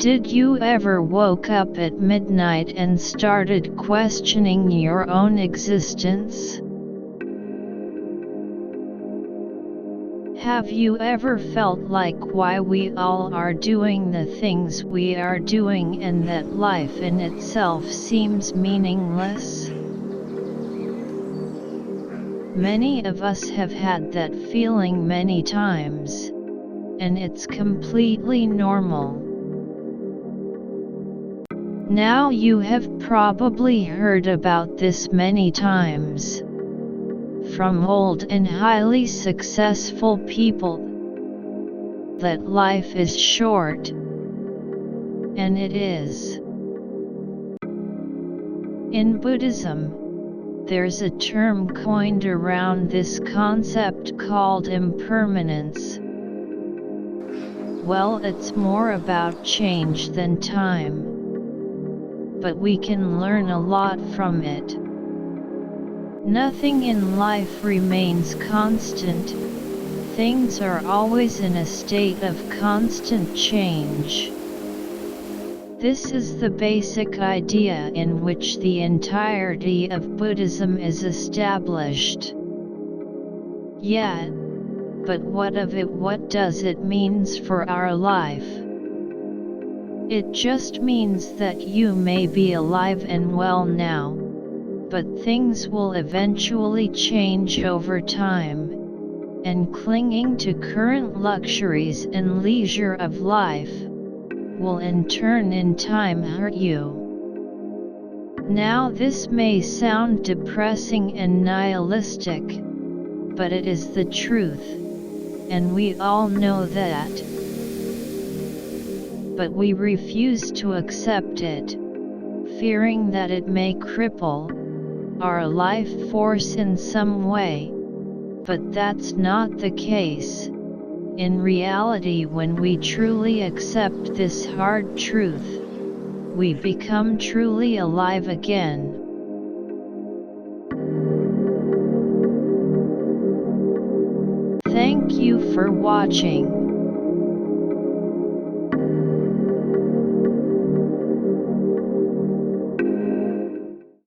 Did you ever woke up at midnight and started questioning your own existence? Have you ever felt like why we all are doing the things we are doing and that life in itself seems meaningless? Many of us have had that feeling many times, and it's completely normal. Now you have probably heard about this many times, from old and highly successful people, that life is short, and it is. In Buddhism, there's a term coined around this concept called impermanence. Well, it's more about change than time, but we can learn a lot from it. Nothing in life remains constant. Things are always in a state of constant change. This is the basic idea in which the entirety of Buddhism is established. Yet, but what of it? What does it mean for our life? It just means that you may be alive and well now, but things will eventually change over time, and clinging to current luxuries and leisure of life will in turn in time hurt you. Now this may sound depressing and nihilistic, but it is the truth, and we all know that. But we refuse to accept it, fearing that it may cripple our life force in some way, but that's not the case. In reality, when we truly accept this hard truth, we become truly alive again. Thank you for watching.